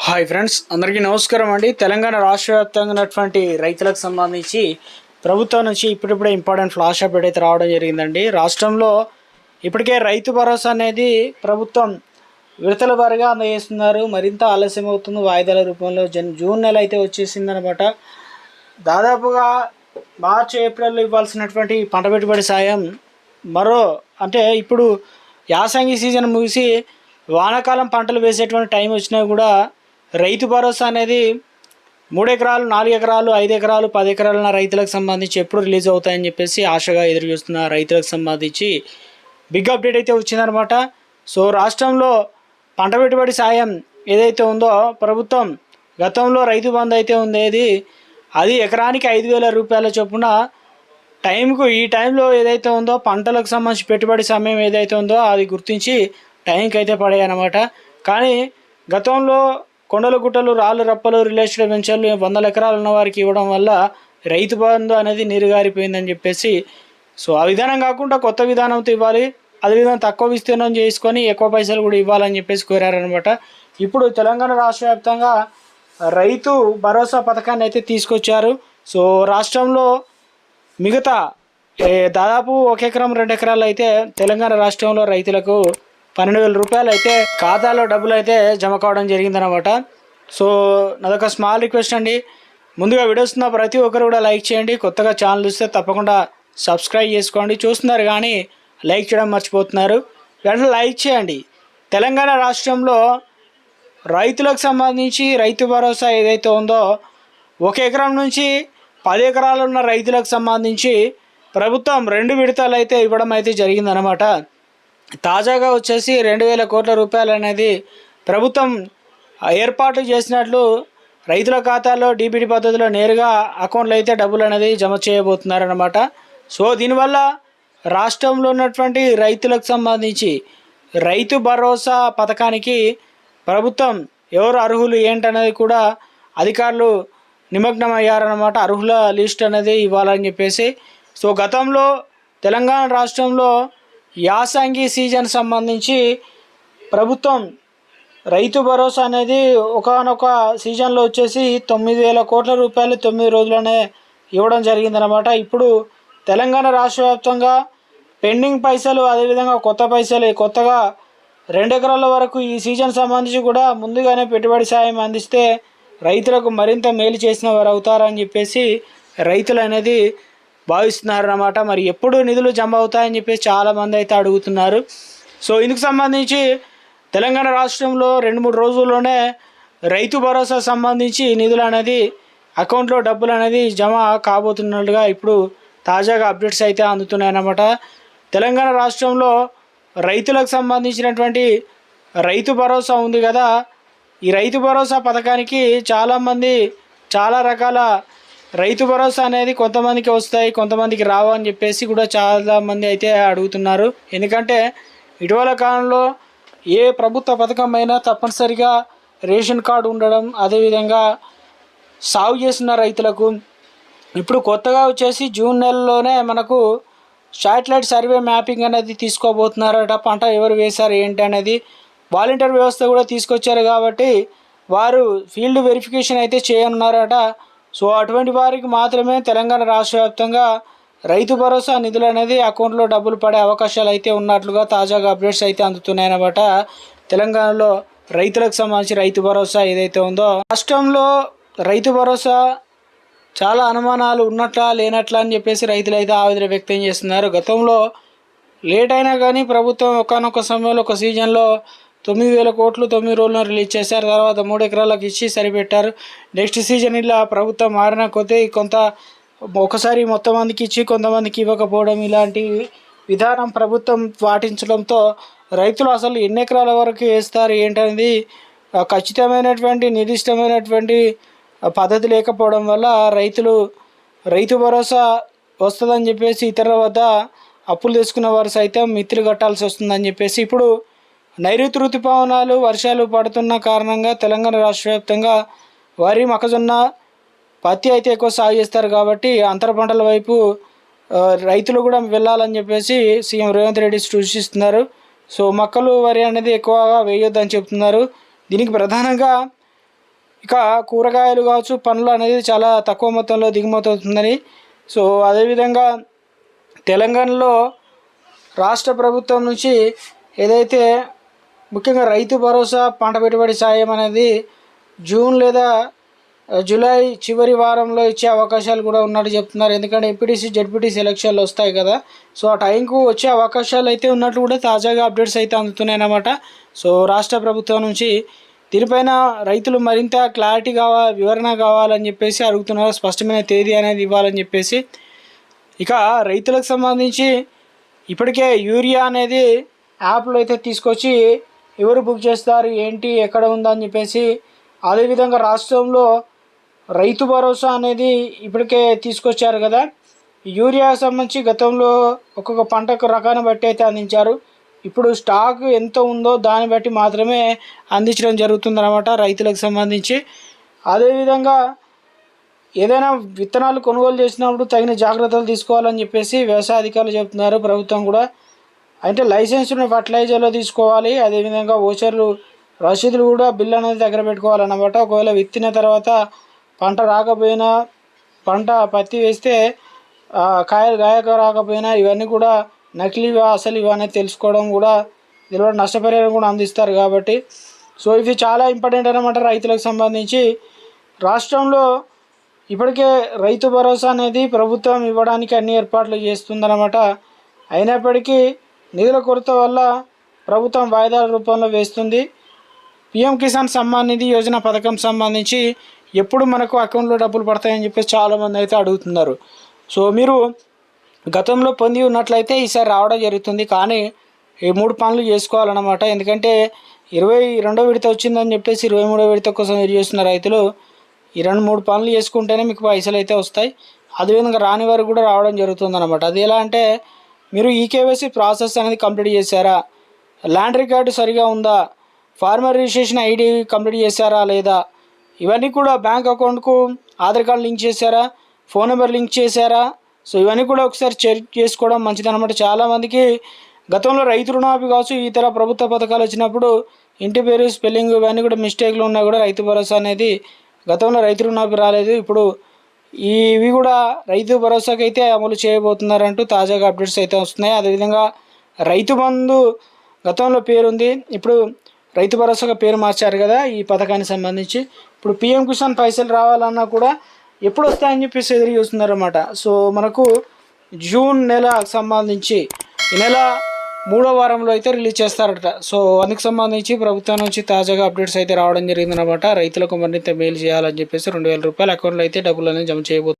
Hi friends, అందరికీ నమస్కారం అండి. తెలంగాణ రాష్ట్ర వ్యాప్తంగా ఉన్నటువంటి రైతులకు సంబంధించి ప్రభుత్వం నుంచి ఇప్పుడిప్పుడే ఇంపార్టెంట్ ఫ్లాష్ అప్డేట్ అయితే రావడం జరిగిందండి. రాష్ట్రంలో ఇప్పటికే రైతు భరోసా అనేది ప్రభుత్వం విడతల వారీగా అందజేస్తున్నారు. మరింత ఆలస్యం అవుతుంది. వాయిదాల రూపంలో జూన్ నెల అయితే వచ్చేసిందనమాట. దాదాపుగా మార్చి ఏప్రిల్లో ఇవ్వాల్సినటువంటి పంట పెట్టుబడి సాయం ఇప్పుడు యాసంగి సీజన్ ముగిసి వానాకాలం పంటలు వేసేటువంటి టైం వచ్చినా కూడా రైతు భరోసా అనేది 3 ఎకరాలు, 4 ఎకరాలు, 5 ఎకరాలు, 10 ఎకరాల రైతులకు సంబంధించి ఎప్పుడు రిలీజ్ అవుతాయని చెప్పేసి ఆశగా ఎదురు చూస్తున్న రైతులకు సంబంధించి బిగ్ అప్డేట్ అయితే వచ్చిందనమాట. సో రాష్ట్రంలో పంట పెట్టుబడి సాయం ఏదైతే ఉందో ప్రభుత్వం గతంలో రైతు బంధు అయితే ఉండేది, అది ఎకరానికి 5,000 రూపాయల చొప్పున ఈ టైంలో ఏదైతే ఉందో పంటలకు సంబంధించి పెట్టుబడి సమయం ఏదైతే ఉందో అది గుర్తించి టైంకి అయితే పడాయి అన్నమాట. కానీ గతంలో కొండలు గుట్టలు, రాళ్ళు రప్పలు, రిలేషన్ వెంచర్లు 100 ఎకరాలు ఉన్న వారికి ఇవ్వడం వల్ల రైతు బంధు అనేది నీరుగారిపోయిందని చెప్పేసి, సో ఆ విధానం కాకుండా కొత్త విధానంతో ఇవ్వాలి, అదేవిధంగా తక్కువ విస్తీర్ణం చేసుకొని ఎక్కువ పైసలు కూడా ఇవ్వాలని చెప్పేసి కోరారనమాట. ఇప్పుడు తెలంగాణ రాష్ట్ర వ్యాప్తంగా రైతు భరోసా పథకాన్ని అయితే తీసుకొచ్చారు. సో రాష్ట్రంలో మిగతా దాదాపు 1 ఎకరం 2 ఎకరాలు అయితే తెలంగాణ రాష్ట్రంలో రైతులకు 12,000 రూపాయలు అయితే ఖాతాలో డబ్బులు అయితే జమ కావడం జరిగిందనమాట. సో నాదొక స్మాల్ రిక్వెస్ట్ అండి, ముందుగా వీడియోస్ ఉన్న ప్రతి ఒక్కరు కూడా లైక్ చేయండి. కొత్తగా ఛానల్ చూస్తే తప్పకుండా సబ్స్క్రైబ్ చేసుకోండి. చూస్తున్నారు కానీ లైక్ చేయడం మర్చిపోతున్నారు, వెంటనే లైక్ చేయండి. తెలంగాణ రాష్ట్రంలో రైతులకు సంబంధించి రైతు భరోసా ఏదైతే ఉందో 1 ఎకరం నుంచి 10 ఎకరాలు ఉన్న రైతులకు సంబంధించి ప్రభుత్వం 2 విడతలు అయితే ఇవ్వడం అయితే జరిగిందనమాట. తాజాగా వచ్చేసి 2,000 కోట్ల రూపాయలు అనేది ప్రభుత్వం ఏర్పాటు చేసినట్లు రైతుల ఖాతాలో డీబీటీ పద్ధతిలో నేరుగా అకౌంట్లో అయితే డబ్బులు అనేది జమ చేయబోతున్నారన్నమాట. సో దీనివల్ల రాష్ట్రంలో ఉన్నటువంటి రైతులకు సంబంధించి రైతు భరోసా పథకానికి ప్రభుత్వం ఎవరు అర్హులు ఏంటనేది కూడా అధికారులు నిమగ్నం అయ్యారన్నమాట. అర్హుల లిస్ట్ అనేది ఇవ్వాలని చెప్పేసి. సో గతంలో తెలంగాణ రాష్ట్రంలో యాసంగి సీజన్ సంబంధించి ప్రభుత్వం రైతు భరోసా అనేది ఒకనొక సీజన్లో వచ్చేసి 9,000 కోట్ల రూపాయలు 9 రోజులనే ఇవ్వడం జరిగిందనమాట. ఇప్పుడు తెలంగాణ రాష్ట్ర వ్యాప్తంగా పెండింగ్ పైసలు, అదేవిధంగా కొత్త పైసలు కొత్తగా 2 ఎకరాల వరకు ఈ సీజన్ సంబంధించి కూడా ముందుగానే పెట్టుబడి సాయం అందిస్తే రైతులకు మరింత మేలు చేసిన వారు అవుతారని చెప్పేసి రైతులు అనేది భావిస్తున్నారన్నమాట. మరి ఎప్పుడు నిధులు జమ అవుతాయని చెప్పేసి చాలామంది అయితే అడుగుతున్నారు. సో ఇందుకు సంబంధించి తెలంగాణ రాష్ట్రంలో 2-3 రోజుల్లోనే రైతు భరోసా సంబంధించి నిధులు అనేది అకౌంట్లో డబ్బులు అనేది జమ కాబోతున్నట్టుగా ఇప్పుడు తాజాగా అప్డేట్స్ అయితే అందుతున్నాయన్నమాట. తెలంగాణ రాష్ట్రంలో రైతులకు సంబంధించినటువంటి రైతు భరోసా ఉంది కదా, ఈ రైతు భరోసా పథకానికి చాలామంది చాలా రకాల రైతు భరోసా అనేది కొంతమందికి వస్తాయి, కొంతమందికి రావు అని చెప్పేసి కూడా చాలామంది అయితే అడుగుతున్నారు. ఎందుకంటే ఇటీవల కాలంలో ఏ ప్రభుత్వ పథకం అయినా తప్పనిసరిగా రేషన్ కార్డు ఉండడం, అదేవిధంగా సాగు చేసిన రైతులకు ఇప్పుడు కొత్తగా వచ్చేసి జూన్ నెలలోనే మనకు శాటిలైట్ సర్వే మ్యాపింగ్ అనేది తీసుకోబోతున్నారట. పంట ఎవరు వేశారు ఏంటి అనేది వాలంటీర్ వ్యవస్థ కూడా తీసుకొచ్చారు కాబట్టి వారు ఫీల్డ్ వెరిఫికేషన్ అయితే చేయనున్నారట. సో అటువంటి వారికి మాత్రమే తెలంగాణ రాష్ట్ర వ్యాప్తంగా రైతు భరోసా నిధులు అనేది అకౌంట్లో డబ్బులు పడే అవకాశాలు అయితే ఉన్నట్లుగా తాజాగా అప్డేట్స్ అయితే అందుతున్నాయన్నమాట. తెలంగాణలో రైతులకు సంబంధించి రైతు భరోసా ఏదైతే ఉందో రాష్ట్రంలో రైతు భరోసా చాలా అనుమానాలు ఉన్నట్లా లేనట్లా అని చెప్పేసి రైతులు అయితే ఆవేదన వ్యక్తం చేస్తున్నారు. గతంలో లేట్ అయినా కానీ ప్రభుత్వం ఒకానొక సమయంలో ఒక సీజన్లో 9,000 కోట్లు 9 రోజులను రిలీజ్ చేశారు. తర్వాత 3 ఎకరాలకు ఇచ్చి సరిపెట్టారు. నెక్స్ట్ సీజన్ ఇలా ప్రభుత్వం మారిన కొద్దీ ఒకసారి మొత్తం మందికి ఇచ్చి కొంతమందికి ఇవ్వకపోవడం, ఇలాంటి విధానం ప్రభుత్వం పాటించడంతో రైతులు అసలు ఎన్ని ఎకరాల వరకు వేస్తారు ఏంటనేది ఖచ్చితమైనటువంటి నిర్దిష్టమైనటువంటి పద్ధతి లేకపోవడం వల్ల రైతు భరోసా వస్తుందని చెప్పేసి ఇతరుల వద్ద అప్పులు తీసుకున్న వారు సైతం మిత్తులు కట్టాల్సి వస్తుందని చెప్పేసి ఇప్పుడు నైరుతి ఋతుపవనాలు వర్షాలు పడుతున్న కారణంగా తెలంగాణ రాష్ట్ర వ్యాప్తంగా వరి, మొక్కజొన్న, పత్తి అయితే ఎక్కువ సాగు చేస్తారు కాబట్టి అంతర పంటల వైపు రైతులు కూడా వెళ్ళాలని చెప్పేసి సీఎం రేవంత్ రెడ్డి సూచిస్తున్నారు. సో మొక్కలు వరి అనేది ఎక్కువగా వేయొద్దని చెప్తున్నారు. దీనికి ప్రధానంగా ఇక కూరగాయలు కావచ్చు, పండ్లు అనేది చాలా తక్కువ మొత్తంలో దిగుమతి అవుతుందని. సో అదేవిధంగా తెలంగాణలో రాష్ట్ర ప్రభుత్వం నుంచి ఏదైతే ముఖ్యంగా రైతు భరోసా, పంట పెట్టుబడి సాయం అనేది జూన్ లేదా జూలై చివరి వారంలో ఇచ్చే అవకాశాలు కూడా ఉన్నట్టు చెప్తున్నారు. ఎందుకంటే ఎంపీటీసీ, జెడ్పీటీసీ ఎలక్షన్లు వస్తాయి కదా. సో ఆ టైంకు వచ్చే అవకాశాలు అయితే ఉన్నట్లు కూడా తాజాగా అప్డేట్స్ అయితే అందుతున్నాయి అన్నమాట. సో రాష్ట్ర ప్రభుత్వం నుంచి దీనిపైన రైతులు మరింత క్లారిటీ వివరణ కావాలని చెప్పేసి అడుగుతున్నారు. స్పష్టమైన తేదీ అనేది ఇవ్వాలని చెప్పేసి. ఇక రైతులకు సంబంధించి ఇప్పటికే యూరియా అనేది యాప్లో అయితే తీసుకొచ్చి ఎవరు బుక్ చేస్తారు, ఏంటి, ఎక్కడ ఉందని చెప్పేసి, అదేవిధంగా రాష్ట్రంలో రైతు భరోసా అనేది ఇప్పటికే తీసుకొచ్చారు కదా. యూరియా సంబంధించి గతంలో ఒక్కొక్క పంటకు రకాన్ని బట్టి అయితే అందించారు. ఇప్పుడు స్టాక్ ఎంత ఉందో దాన్ని బట్టి మాత్రమే అందించడం జరుగుతుందన్నమాట రైతులకు సంబంధించి. అదేవిధంగా ఏదైనా విత్తనాలు కొనుగోలు చేసినప్పుడు తగిన జాగ్రత్తలు తీసుకోవాలని చెప్పేసి వ్యవసాయ అధికారులు చెప్తున్నారు. ప్రభుత్వం కూడా అంటే లైసెన్స్ ఉన్న ఫర్టిలైజర్లో తీసుకోవాలి. అదేవిధంగా ఓచర్లు, రసీదులు కూడా బిల్ అనేది దగ్గర పెట్టుకోవాలన్నమాట. ఒకవేళ విత్తిన తర్వాత పంట రాకపోయినా, పంట పత్తి వేస్తే కాయలు గాయక రాకపోయినా ఇవన్నీ కూడా నకిలీవా అసలు ఇవన్నీ తెలుసుకోవడం కూడా, దీనివల్ల నష్టపరిహారం కూడా అందిస్తారు కాబట్టి. సో ఇవి చాలా ఇంపార్టెంట్ అన్నమాట రైతులకు సంబంధించి. రాష్ట్రంలో ఇప్పటికే రైతు భరోసా అనేది ప్రభుత్వం ఇవ్వడానికి అన్ని ఏర్పాట్లు చేస్తుందన్నమాట. అయినప్పటికీ నిధుల కొరత వల్ల ప్రభుత్వం వాయిదాల రూపంలో వేస్తుంది. పీఎం కిసాన్ సమ్మాన్ నిధి యోజన పథకం సంబంధించి ఎప్పుడు మనకు అకౌంట్లో డబ్బులు పడతాయని చెప్పేసి చాలామంది అయితే అడుగుతున్నారు. సో మీరు గతంలో పొంది ఉన్నట్లయితే ఈసారి రావడం జరుగుతుంది. కానీ ఈ 3 పనులు చేసుకోవాలన్నమాట. ఎందుకంటే 22వ విడత వచ్చిందని చెప్పేసి 23వ విడత కోసం ఎదురు చేస్తున్న రైతులు ఈ 2-3 పనులు చేసుకుంటేనే మీకు పైసలు అయితే వస్తాయి. అదేవిధంగా రాని వారు కూడా రావడం జరుగుతుంది అన్నమాట. అది ఎలా అంటే మీరు ఈకేవైసీ ప్రాసెస్ అనేది కంప్లీట్ చేశారా, ల్యాండ్ రికార్డు సరిగా ఉందా, ఫార్మర్ రిజిస్ట్రేషన్ ఐడి కంప్లీట్ చేశారా లేదా, ఇవన్నీ కూడా బ్యాంక్ అకౌంట్కు ఆధార్ కార్డు లింక్ చేశారా, ఫోన్ నెంబర్ లింక్ చేశారా. సో ఇవన్నీ కూడా ఒకసారి చెక్ చేసుకోవడం మంచిది అనమాట. చాలామందికి గతంలో రైతు రుణమాఫీ కావచ్చు, ఇతర ప్రభుత్వ పథకాలు వచ్చినప్పుడు ఇంటి పేరు, స్పెల్లింగ్ ఇవన్నీ కూడా మిస్టేక్లు ఉన్నా కూడా రైతు భరోసా అనేది గతంలో రైతు రుణమాఫీ రాలేదు. ఇప్పుడు ఇవి కూడా రైతు భరోసాకి అయితే అమలు చేయబోతున్నారంటూ తాజాగా అప్డేట్స్ అయితే వస్తున్నాయి. అదేవిధంగా రైతు బంధు గతంలో పేరుంది, ఇప్పుడు రైతు భరోసాగా పేరు మార్చారు కదా ఈ పథకానికి సంబంధించి. ఇప్పుడు పీఎం కిసాన్ పైసలు రావాలన్నా కూడా ఎప్పుడు వస్తాయని చెప్పేసి ఎదురు చూస్తున్నారన్నమాట. సో మనకు జూన్ నెలకు సంబంధించి ఈ నెల 3వ వారంలో అయితే రిలీజ్ చేస్తారట. సో అందుకు సంబంధించి ప్రభుత్వం నుంచి తాజాగా అప్డేట్స్ అయితే రావడం జరిగిందన్నమాట. రైతులకు మరింత మేలు చేయాలని చెప్పేసి 2,000 రూపాయల అకౌంట్లో అయితే డబ్బులు అనేది జమ చేయబోతున్నారు.